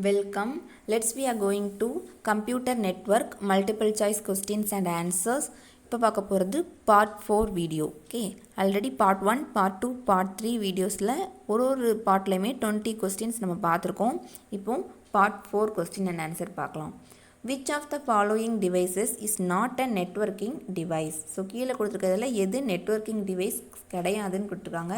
Welcome. Let's we are going to computer network multiple choice questions and answers. இப்போ பார்க்க போகிறது part 4 video. Okay, already part 1, part 2, part 3 வீடியோஸில் ஒரு பார்ட்லையுமே 20 questions நம்ம பார்த்துருக்கோம். இப்போ part 4 கொஸ்டின் அண்ட் ஆன்சர் பார்க்கலாம். Which of the following devices is not a networking device? So கீழே கொடுத்துருக்கிறதுல எது நெட்வொர்க்கிங் டிவைஸ் கிடையாதுன்னு கொடுத்துருக்காங்க.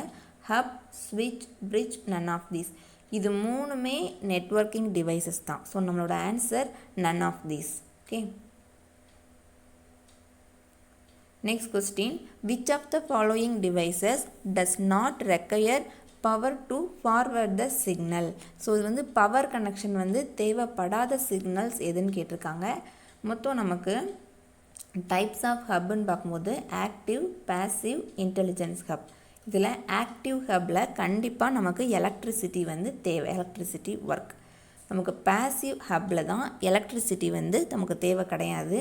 ஹப், ஸ்விட்ச், பிரிட்ஜ், நன் ஆஃப் தீஸ். இது மூணுமே நெட்வொர்க்கிங் டிவைசஸ் தான். ஸோ நம்மளோட answer none of these. Okay, next question. Which of the following devices does not require power to forward the signal? So இது வந்து power connection வந்து தேவைப்படாத signals எதுன்னு கேட்டிருக்காங்க. மொத்தம் நமக்கு டைப்ஸ் ஆஃப் ஹப்னு பார்க்கும்போது ஆக்டிவ், பேசிவ், இன்டெலிஜென்ஸ் ஹப். இதில் ஆக்டிவ் ஹப்பில் கண்டிப்பாக நமக்கு எலக்ட்ரிசிட்டி வந்து தேவை, எலக்ட்ரிசிட்டி ஒர்க். நமக்கு பேசிவ் ஹப்பில் தான் எலக்ட்ரிசிட்டி வந்து நமக்கு தேவை கிடையாது.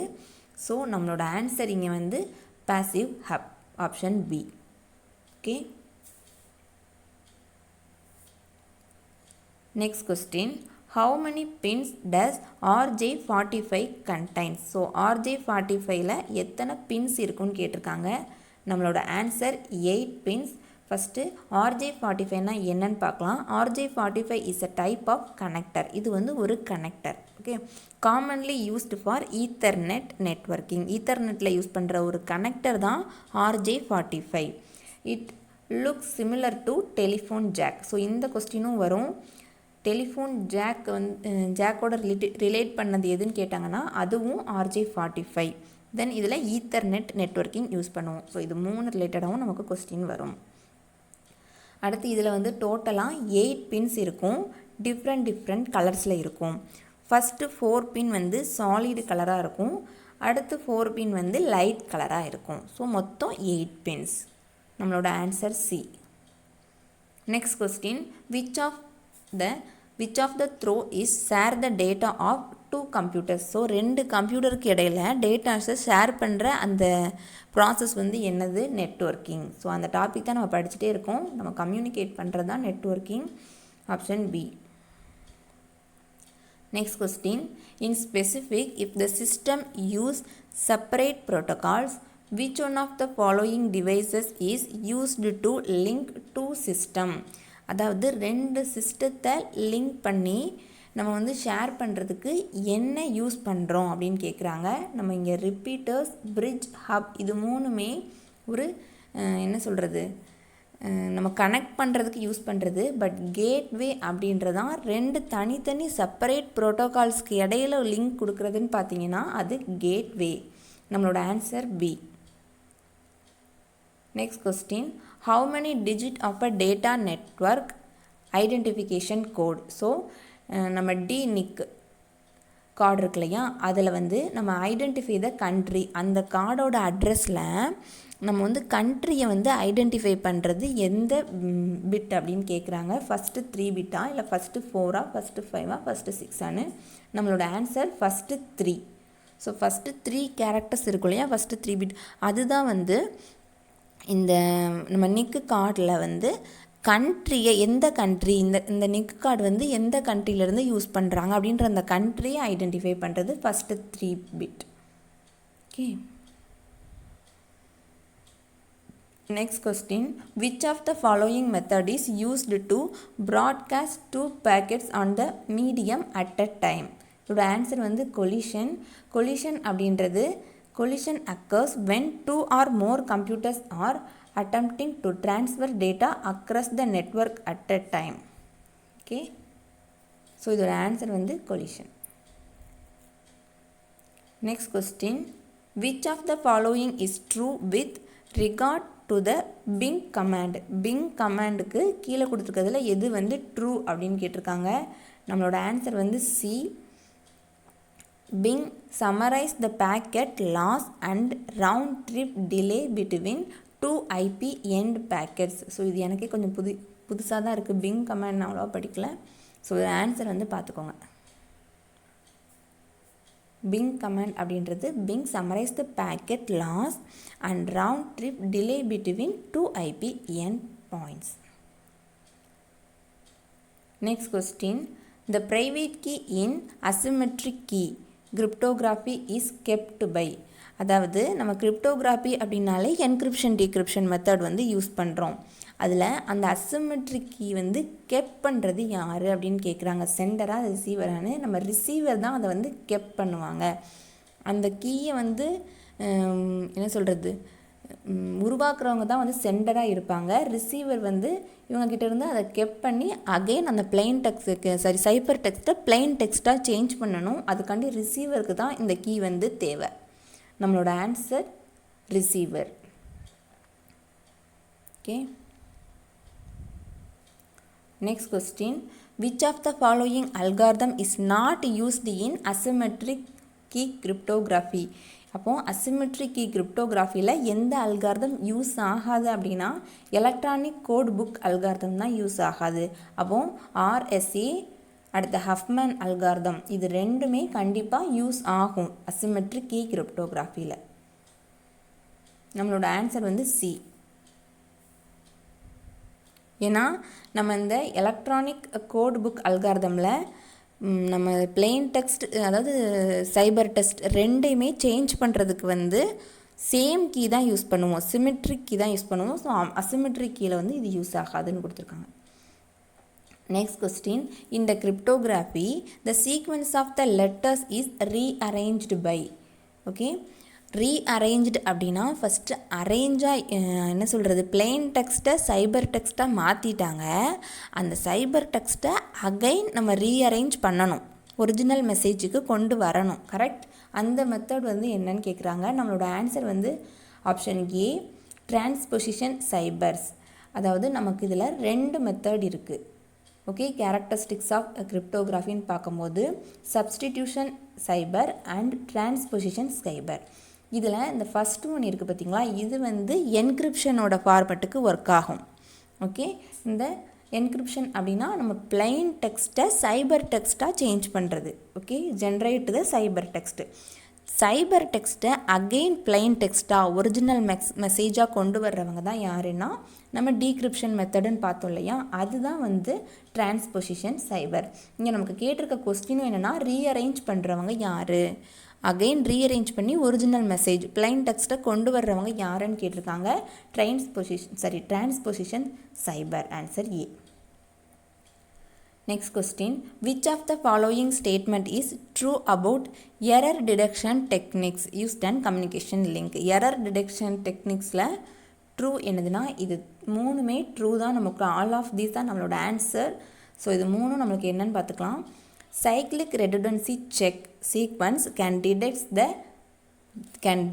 ஸோ நம்மளோட ஆன்சர் இங்கே வந்து passive hub, option B. Okay, next question. How many pins does RJ45 contains? So RJ45ல எத்தனை பின்ஸ் இருக்குன்னு கேட்டிருக்காங்க. நம்மளோட ஆன்சர் 8 pins. ஃபஸ்ட்டு RJ45னா என்னன்னு பார்க்கலாம். RJ45 is a type of connector. இது வந்து ஒரு connector. Okay, commonly used for ethernet networking. ஈத்தர்நெட்டில் யூஸ் பண்ணுற ஒரு கனெக்டர் தான் RJ45. It looks similar to telephone jack. So இந்த கொஸ்டினும் வரும். டெலிஃபோன் ஜாக் வந்து ஜாக்கோட ரிலேட் பண்ணது எதுன்னு கேட்டாங்கன்னா அதுவும் RJ45. தென் இதில் ஈத்தர்நெட் நெட்வொர்க்கிங் யூஸ் பண்ணுவோம். ஸோ இது 3 ரிலேட்டடாகவும் நமக்கு கொஸ்டின் வரும். அடுத்து இதில் வந்து டோட்டலாக 8 பின்ஸ் இருக்கும். டிஃப்ரெண்ட் கலர்ஸில் இருக்கும். ஃபஸ்ட்டு 4 பின் வந்து சாலிடு கலராக இருக்கும். அடுத்து 4 பின் வந்து லைட் கலராக இருக்கும். ஸோ மொத்தம் 8 பின்ஸ். நம்மளோட answer C. Next question. which of the throw is share the data of two computers? So 2 கம்ப்யூட்டருக்கு இடையில் டேட்டாஸை ஷேர் பண்ணுற அந்த ப்ராசஸ் வந்து என்னது? நெட்வொர்க்கிங். ஸோ அந்த டாபிக் தான் நம்ம படிச்சுட்டே இருக்கோம். நம்ம கம்யூனிகேட் பண்ணுறது தான் networking, option B. Next question. In specific, if the system use separate protocols, which one of the following devices is used to link two system? அதாவது 2 சிஸ்டத்தை லிங்க் பண்ணி நம்ம வந்து ஷேர் பண்ணுறதுக்கு என்ன யூஸ் பண்ணுறோம் அப்படின்னு கேட்குறாங்க. நம்ம இங்கே ரிப்பீட்டர்ஸ், பிரிட்ஜ், ஹப் இது மூணுமே ஒரு என்ன சொல்கிறது, நம்ம கனெக்ட் பண்ணுறதுக்கு யூஸ் பண்ணுறது. பட் கேட்வே அப்படின்றதான் 2 தனித்தனி செப்பரேட் ப்ரோட்டோகால்ஸ்க்கு இடையில லிங்க் கொடுக்குறதுன்னு பார்த்தீங்கன்னா அது கேட்வே. நம்மளோட answer B. Next question. How many digit of a data network identification code? So நம்ம DNIC கார்டு இருக்கு இல்லையா, அதில் வந்து நம்ம ஐடென்டிஃபை த கண்ட்ரி, அந்த கார்டோட அட்ரஸில் நம்ம வந்து கண்ட்ரியை வந்து ஐடென்டிஃபை பண்ணுறது எந்த பிட் அப்படின்னு கேட்குறாங்க. ஃபஸ்ட்டு 3 பிட்டா, இல்லை ஃபஸ்ட்டு 4ஆ, ஃபஸ்ட்டு 5ஆ, ஃபஸ்ட்டு 6ஆன்னு. நம்மளோட answer first 3. So first 3 characters இருக்கும் இல்லையா, ஃபஸ்ட்டு 3 பிட், அதுதான் வந்து இந்த நம்ம நிக்கு கார்டில் வந்து கண்ட்ரியை, எந்த கண்ட்ரி, இந்த நிக்கு கார்டு வந்து எந்த கண்ட்ரியிலேருந்து யூஸ் பண்ணுறாங்க அப்படின்ற அந்த கண்ட்ரியை ஐடென்டிஃபை பண்ணுறது first 3 bit. Okay, next question. Which of the following method is used to broadcast 2 packets on the medium at a time? இதோட ஆன்சர் வந்து கொலிஷன். கொலிஷன் அப்படின்றது collision occurs when 2 or more computers are attempting to transfer data across the network at a time. Okay, so இதோட answer வந்து collision. Next question. Which of the following is true with regard to the bing command? bing commandக்கு கீழே கொடுத்துருக்கிறதுல எது வந்து true அப்படின்னு கேட்டிருக்காங்க. நம்மளோட answer வந்து C. Bing summarize the packet loss and round trip delay between 2 IP end packets. So இது எனக்கே கொஞ்சம் புதுசாக தான் இருக்குது. பிங் கமாண்ட் நான் அவ்வளோவா படிக்கல. ஸோ ஆன்சர் வந்து பார்த்துக்கோங்க. பிங் கமாண்ட் அப்படின்றது ping summarize the packet loss and round trip delay between 2 IP end points. Next question. The private key in asymmetric key cryptography is kept by. அதாவது நம்ம cryptography அப்படின்னாலே encryption decryption method வந்து use பண்ணுறோம். அதில் அந்த asymmetric key வந்து கெப் பண்ணுறது யார் அப்படின்னு கேட்குறாங்க. சென்டராக ரிசீவரானு நம்ம ரிசீவர் தான் அதை வந்து கெப் பண்ணுவாங்க. அந்த கீயை வந்து என்ன சொல்கிறது, உருவாக்குறவங்க தான் வந்து சென்டராக இருப்பாங்க. ரிசீவர் வந்து இவங்ககிட்ட இருந்து அதை கெப் பண்ணி அகெயின் அந்த பிளெயின் டெக்ஸ்ட்டுக்கு சைபர் டெக்ஸ்ட்டை பிளெயின் டெக்ஸ்ட்டாக சேஞ்ச் பண்ணணும். அதுக்காண்டி ரிசீவருக்கு தான் இந்த கீ வந்து தேவை. நம்மளோட answer receiver. Okay, next question. Which of the following algorithm is not used in asymmetric key cryptography? அப்போது அசிமெட்ரிக் கீ கிரிப்டோகிராஃபியில் எந்த அல்காரிதம் யூஸ் ஆகாது அப்படின்னா எலக்ட்ரானிக் கோட் புக் அல்காரிதம் தான் யூஸ் ஆகாது. அப்போது ஆர்எஸ்ஏ அடுத்த ஹஃப்மேன் அல்காரிதம் இது ரெண்டுமே கண்டிப்பாக யூஸ் ஆகும் அசிமெட்ரிக் கீ கிரிப்டோகிராஃபியில். நம்மளோட ஆன்சர் வந்து சி. ஏன்னா நம்ம இந்த எலக்ட்ரானிக் கோட் புக் அல்காரிதமில் நம்ம பிளெயின் டெக்ஸ்ட் அதாவது சைபர் டெக்ஸ்ட் ரெண்டையுமே சேஞ்ச் பண்ணுறதுக்கு வந்து சேம் கீ தான் யூஸ் பண்ணுவோம், சிமெட்ரிக் கீ தான் யூஸ் பண்ணுவோம். ஸோ அசிமெட்ரிக் கீயில் வந்து இது யூஸ் ஆகாதுன்னு கொடுத்துருக்காங்க. Next question. In the cryptography the sequence of the letters is rearranged by. Okay, rearranged அப்படின்னா ஃபஸ்ட்டு அரேஞ்சாக என்ன சொல்கிறது, பிளெயின் டெக்ஸ்ட்டை சைபர் டெக்ஸ்ட்டாக மாற்றிட்டாங்க. அந்த சைபர் டெக்ஸ்ட்டை அகைன் நம்ம ரீஅரேஞ்ச் பண்ணணும், ஒரிஜினல் மெசேஜுக்கு கொண்டு வரணும். கரெக்ட். அந்த மெத்தட் வந்து என்னன்னு கேட்குறாங்க. நம்மளோட ஆன்சர் வந்து ஆப்ஷன் ஏ, டிரான்ஸ்பொசிஷன் சைபர்ஸ். அதாவது நமக்கு இதில் 2 மெத்தட் இருக்குது. ஓகே, கேரக்டரிஸ்டிக்ஸ் ஆஃப் கிரிப்டோகிராஃபின்னு பார்க்கும்போது substitution cipher and transposition cipher. இதில் இந்த ஃபஸ்ட் ஒன் இருக்குது பார்த்திங்களா, இது வந்து என்கிரிப்ஷனோட ஃபார்மேட்டுக்கு ஒர்க் ஆகும். ஓகே, இந்த என்கிரிப்ஷன் அப்படின்னா நம்ம பிளைன் டெக்ஸ்ட்டை சைபர் டெக்ஸ்ட்டாக சேஞ்ச் பண்ணுறது. Okay, generate the cipher text. Cipher டெக்ஸ்ட்டை அகெயின் பிளைன் டெக்ஸ்ட்டாக ஒரிஜினல் மெசேஜாக கொண்டு வர்றவங்க தான் யாருன்னா நம்ம டீக்ரிப்ஷன் மெத்தடுன்னு பார்த்தோம் இல்லையா, அதுதான் வந்து டிரான்ஸ்பொசிஷன் சைபர். இங்கே நமக்கு கேட்டிருக்க கொஸ்டினும் என்னென்னா ரீஅரேஞ்ச் பண்ணுறவங்க யார், அகெயின் ரீஅரேஞ்ச் பண்ணி ஒரிஜினல் மெசேஜ் பிளைன் டெக்ஸ்ட்டை கொண்டு வர்றவங்க யாருன்னு கேட்டிருக்காங்க. Transposition cipher. Answer A. Next question. Which of the following statement is true about error detection techniques used in communication link? Error detection techniquesல true என்னதுன்னா இது 3மே true தான். நமக்கு all of these தான் நம்மளோட ஆன்சர். ஸோ இது 3 நம்மளுக்கு என்னன்னு பார்த்துக்கலாம். Cyclic redundancy check sequence can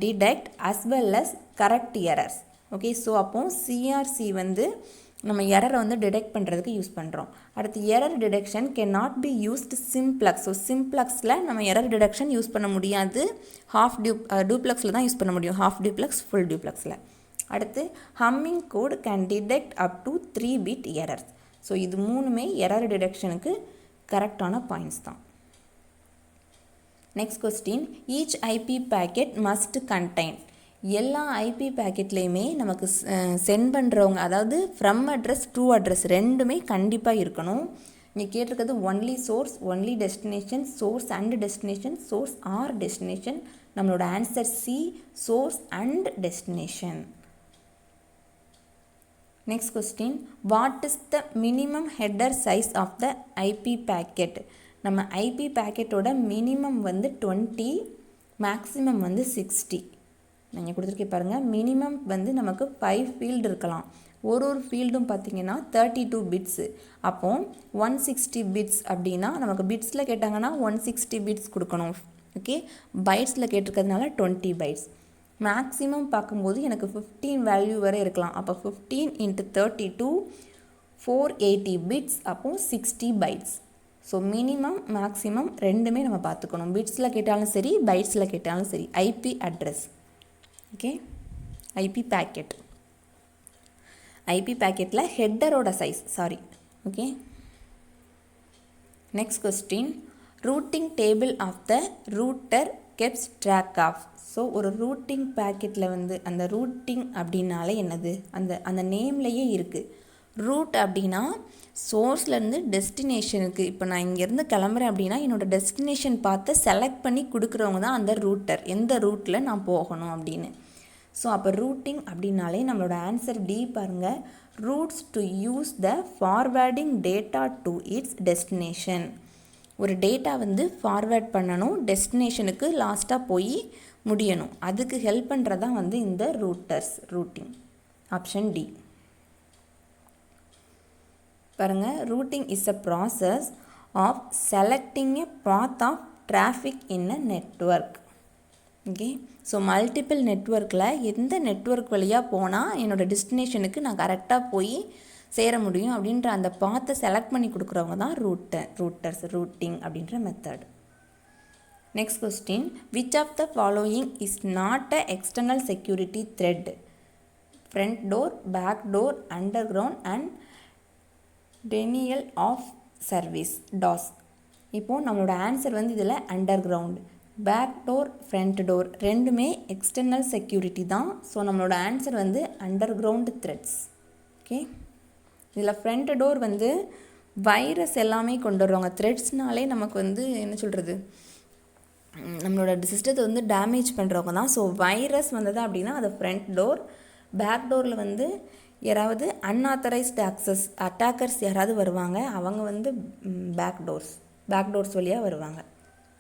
detect as well as correct errors. Okay, so அப்போ சிஆர்சி வந்து நம்ம எரரை வந்து டிடெக்ட் பண்ணுறதுக்கு யூஸ் பண்ணுறோம். அடுத்து error detection can not be used simplex. So சிம்ப்ளக்ஸில் நம்ம எரர் டிடெக்ஷன் யூஸ் பண்ண முடியாது, டூப்ளக்ஸில் தான் யூஸ் பண்ண முடியும், ஹாஃப் டியூப்ளக்ஸ் ஃபுல் டியூப்ளக்ஸில். அடுத்து hamming code can detect up to 3 bit errors. So இது 3மே எரர் டிடெக்ஷனுக்கு கரெக்டான பாயிண்ட்ஸ் தான். Next question. Each IP packet must contain. எல்லா ஐபி பேக்கெட்லேயுமே நமக்கு சென்ட் பண்ணுறவங்க அதாவது ஃப்ரம் அட்ரஸ் டு அட்ரஸ் ரெண்டுமே கண்டிப்பாக இருக்கணும். இங்கே கேட்டிருக்கிறது only source, only destination, source and destination, source or destination. நம்மளோட answer C, source and destination. Next question. What is the minimum header size of the IP packet? நம்ம IP பேக்கெட்டோட minimum வந்து 20, maximum வந்து 60. நீங்கள் கொடுத்துருக்கே பாருங்கள், மினிமம் வந்து நமக்கு 5 field இருக்கலாம். ஒரு ஃபீல்டும் பார்த்திங்கன்னா 32 பிட்ஸு. அப்போது 160 பிட்ஸ் அப்படின்னா நமக்கு பிட்ஸில் கேட்டாங்கன்னா 160 பிட்ஸ் கொடுக்கணும். ஓகே, பைட்ஸில் கேட்டிருக்கிறதுனால 20 பைட்ஸ். மேக்ஸிமம் பார்க்கும்போது எனக்கு 15 வேல்யூ வரை இருக்கலாம். அப்போ 15 × 32 480 பிட்ஸ், அப்போது 60 பைட்ஸ். ஸோ மினிமம் மேக்ஸிமம் ரெண்டுமே நம்ம பார்த்துக்கணும். பிட்ஸில் கேட்டாலும் சரி, பைட்ஸில் கேட்டாலும் சரி. IP address. Okay, IP packet. IP பேக்கெட்டில் ஹெட்டரோட size okay. Next question. Routing table of the router keeps track of. So ஒரு ரூட்டிங் பேக்கெட்டில் வந்து அந்த ரூட்டிங் அப்படின்னாலே என்னது, அந்த நேம்லேயே இருக்குது. ரூட் அப்படின்னா சோர்ஸ்லேருந்து டெஸ்டினேஷனுக்கு, இப்போ நான் இங்கேருந்து கிளம்புறேன் அப்படின்னா என்னோடய டெஸ்டினேஷன் பார்த்து செலக்ட் பண்ணி கொடுக்குறவங்க தான் அந்த ரூட்டர், எந்த ரூட்டில் நான் போகணும் அப்படின்னு. ஸோ அப்போ ரூட்டிங் அப்படின்னாலே நம்மளோட ஆன்சர் டி பாருங்கள், roots to use the forwarding data to it's destination. ஒரு டேட்டா வந்து ஃபார்வேர்ட் பண்ணணும், டெஸ்டினேஷனுக்கு லாஸ்ட்டாக போய் முடியணும், அதுக்கு ஹெல்ப் பண்ணுறதான் வந்து இந்த ரூட்டிங். ஆப்ஷன் டி பாருங்கள், routing is a process of selecting a path of traffic in a network. Okay, so multiple நெட்வொர்க்கில் எந்த நெட்வொர்க் வழியாக போனால் என்னோடய டெஸ்டினேஷனுக்கு நான் கரெக்டாக போய் சேர முடியும் அப்படின்ற அந்த பாத்தை செலக்ட் பண்ணி கொடுக்குறவங்க தான் ரூட்டிங் அப்படின்ற method. Next question, which of the following is not a external security threat? Front door, back door, underground and denial of service DoS. இப்போது நம்மளோட ஆன்சர் வந்து இதில் underground, back door, front door ரெண்டுமே external security தான். So நம்மளோட answer வந்து underground threats. Okay, இதில் front door வந்து வைரஸ் எல்லாமே கொண்டு வருவாங்க. த்ரெட்ஸ்னாலே நமக்கு வந்து என்ன சொல்கிறது, நம்மளோட சிஸ்டத்தை வந்து டேமேஜ் பண்ணுறவங்க தான். ஸோ வைரஸ் வந்தது அப்படின்னா அது ஃப்ரண்ட் டோர். பேக் டோரில் வந்து யாராவது அன்ஆத்தரைஸ்டு அட்டாக்கர்ஸ் யாராவது வருவாங்க, அவங்க வந்து பேக் டோர்ஸ் வழியாக வருவாங்க.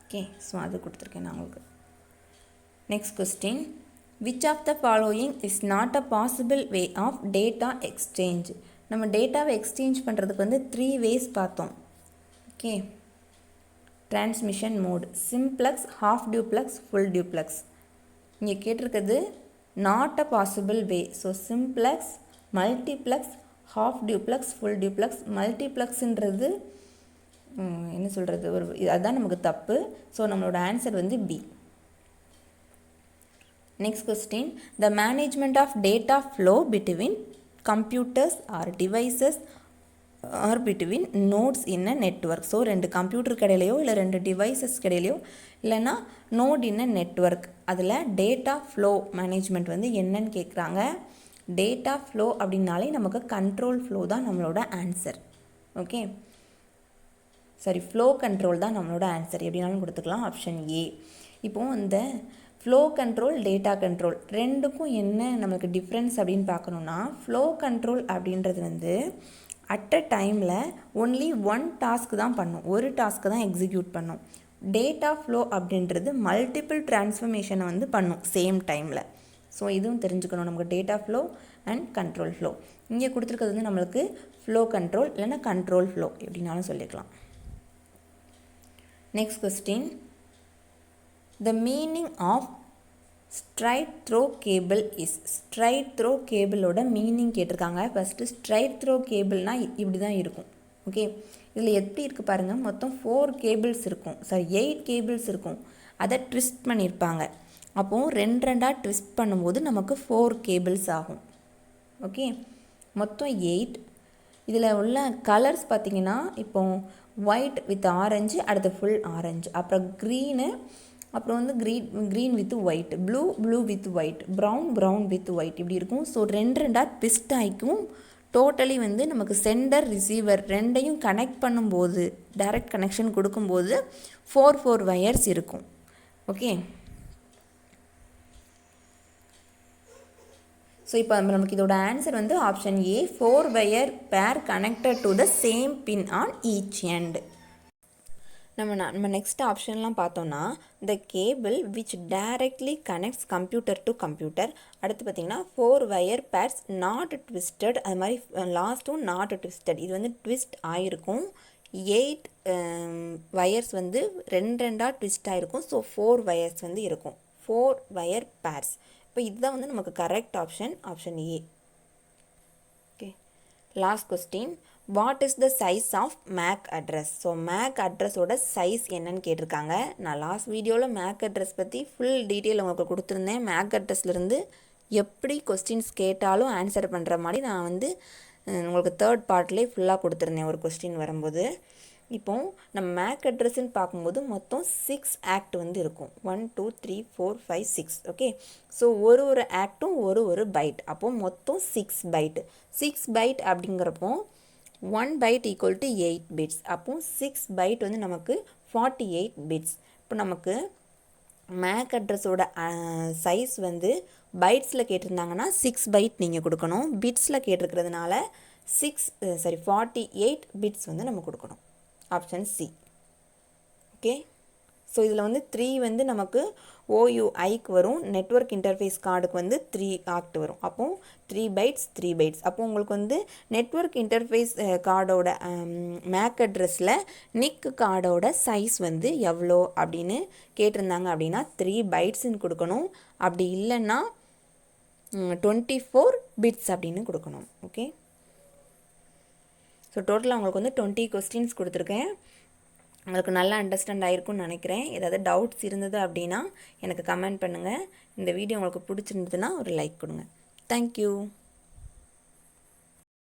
ஓகே, ஸோ அது கொடுத்துருக்கேன் நான் உங்களுக்கு. Next question, which of the following is not a possible way of data exchange? நம்ம டேட்டாவை எக்ஸ்சேஞ்ச் பண்ணுறதுக்கு வந்து 3 ways பார்த்தோம். Okay, transmission mode, simplex, half duplex, full duplex. இங்கே கேட்டிருக்கிறது not a possible way. So simplex, multiplex, half duplex, full duplex. மல்டிப்ளெக்ஸுன்றது என்ன சொல்கிறது, அதுதான் நமக்கு தப்பு. ஸோ நம்மளோட ஆன்சர் வந்து B. Next question, the management of data flow between computers or devices R between notes in a network. So 2 கம்ப்யூட்டருக்கு இடையிலையோ இல்லை 2 டிவைசஸ்க்கு இடையிலையோ இல்லைனா நோட் இன் அ நெட்வொர்க், அதில் டேட்டா ஃப்ளோ மேனேஜ்மெண்ட் வந்து என்னன்னு கேட்குறாங்க. டேட்டா ஃப்ளோ அப்படின்னாலே நமக்கு கண்ட்ரோல் ஃப்ளோ தான் நம்மளோட ஆன்சர். ஓகே, சரி, ஃப்ளோ கண்ட்ரோல் தான் நம்மளோட ஆன்சர், எப்படினாலும் கொடுத்துக்கலாம். Option A. இப்போது இந்த ஃப்ளோ கண்ட்ரோல், டேட்டா கண்ட்ரோல் ரெண்டுக்கும் என்ன நமக்கு டிஃப்ரென்ஸ் அப்படின்னு பார்க்கணுன்னா, ஃப்ளோ கண்ட்ரோல் அப்படின்றது வந்து அட் அ டைமில் ஒன்லி 1 டாஸ்க் தான் பண்ணும், ஒரு டாஸ்க்கு தான் எக்ஸிக்யூட் பண்ணும். டேட்டா ஃப்ளோ அப்படின்றது மல்டிபிள் டிரான்ஸ்ஃபர்மேஷனை வந்து பண்ணும் சேம் டைமில். ஸோ இதுவும் தெரிஞ்சுக்கணும் நமக்கு, data flow and control flow. இங்கே கொடுத்துருக்கிறது வந்து நம்மளுக்கு ஃப்ளோ கண்ட்ரோல் இல்லைன்னா கண்ட்ரோல் ஃப்ளோ எப்படின்னாலும் சொல்லிக்கலாம். Next question, the meaning of straight through cable is. Straight through கேபிளோட மீனிங் கேட்டிருக்காங்க. ஃபஸ்ட்டு ஸ்ட்ரைட் த்ரோ கேபிள்னால் இப்படி தான் இருக்கும். ஓகே, இதில் எப்படி இருக்குது பாருங்கள், மொத்தம் 4 கேபிள்ஸ் இருக்கும், 8 கேபிள்ஸ் இருக்கும். அதை ட்விஸ்ட் பண்ணியிருப்பாங்க. அப்போது 2 ட்விஸ்ட் பண்ணும்போது நமக்கு 4 கேபிள்ஸ் ஆகும். ஓகே, மொத்தம் 8. இதில் உள்ள கலர்ஸ் பார்த்திங்கன்னா, இப்போது ஒயிட் வித் ஆரஞ்சு, அடுத்து ஃபுல் ஆரஞ்சு, அப்புறம் க்ரீனு, அப்புறம் வந்து green with white, blue with white, brown with white இப்படி இருக்கும். ஸோ 2 ட்விஸ்ட் ஆகிக்கும். டோட்டலி வந்து நமக்கு சென்டர் ரிசீவர் ரெண்டையும் கனெக்ட் பண்ணும்போது, டைரக்ட் கனெக்ஷன் கொடுக்கும்போது 4 வயர்ஸ் இருக்கும். ஓகே, ஸோ இப்போ நமக்கு இதோட ஆன்சர் வந்து option A, 4 wire pair connected to the same pin on each end. நம்ம நெக்ஸ்ட் ஆப்ஷன்லாம் பார்த்தோன்னா, த cable which directly connects computer to computer. அடுத்து பார்த்திங்கன்னா 4 wire pairs நாட் ட்விஸ்டட், அது மாதிரி லாஸ்ட்டும் நாட் ட்விஸ்டட். இது வந்து ட்விஸ்ட் ஆகிருக்கும். 8 wires வந்து 2 ட்விஸ்ட் ஆகிருக்கும். ஸோ 4 wires வந்து இருக்கும், 4 wire pairs. இப்போ இதுதான் வந்து நமக்கு correct option, option A. Okay, last question, what is the size of MAC address? So MAC அட்ரஸோட சைஸ் என்னன்னு கேட்டிருக்காங்க. நான் லாஸ்ட் வீடியோவில் மேக் அட்ரஸ் பற்றி ஃபுல் டீட்டெயில் உங்களுக்கு கொடுத்துருந்தேன். மேக் அட்ரஸ்லேருந்து எப்படி கொஸ்டின்ஸ் கேட்டாலும் ஆன்சர் பண்ணுற மாதிரி நான் வந்து உங்களுக்கு 3rd பார்ட்லேயே ஃபுல்லாக கொடுத்துருந்தேன் ஒரு கொஸ்டின் வரும்போது. இப்போ நம்ம மேக் அட்ரஸ்ன்னு பார்க்கும்போது மொத்தம் 6 ஆக்ட் வந்து இருக்கும். 1 2 3 4 5 6. ஓகே, ஸோ ஒரு ஆக்டும் ஒரு பைட். அப்போ மொத்தம் 6 பைட். 6 பைட் அப்படிங்கிறப்போ 1 பைட் ஈக்குவல் டு 8 பிட்ஸ். அப்போ 6 பைட் வந்து நமக்கு 48 பிட்ஸ். இப்போ நமக்கு மேக் அட்ரஸோட சைஸ் வந்து பைட்ஸில் கேட்டிருந்தாங்கன்னா 6 பைட் நீங்கள் கொடுக்கணும். பிட்ஸில் கேட்டிருக்கிறதுனால 48 பிட்ஸ் வந்து நம்ம கொடுக்கணும். Option C. ஓகே, ஸோ இதில் வந்து 3 வந்து நமக்கு OUIக்கு வரும். நெட்வொர்க் இன்டர்ஃபேஸ் கார்டுக்கு வந்து 3 ஆக்ட் வரும். அப்போ 3 பைட்ஸ். அப்போ உங்களுக்கு வந்து நெட்வொர்க் இன்டர்ஃபேஸ் கார்டோட மேக் அட்ரஸில் நிக் கார்டோட சைஸ் வந்து எவ்வளோ அப்படின்னு கேட்டிருந்தாங்க அப்படின்னா 3 பைட்ஸ்ன்னு கொடுக்கணும். அப்படி இல்லைன்னா 24 பிட்ஸ் அப்படின்னு கொடுக்கணும். ஓகே, ஸோ டோட்டலாக உங்களுக்கு வந்து 20 கொஸ்டின்ஸ் கொடுத்துருக்கேன். உங்களுக்கு நல்லா அண்டர்ஸ்டாண்ட் ஆகிருக்கும்னு நினைக்கிறேன். ஏதாவது டவுட்ஸ் இருந்தது அப்படின்னா எனக்கு கமெண்ட் பண்ணுங்கள். இந்த வீடியோ உங்களுக்கு பிடிச்சிருந்ததுன்னா ஒரு லைக் கொடுங்க. தேங்க்யூ.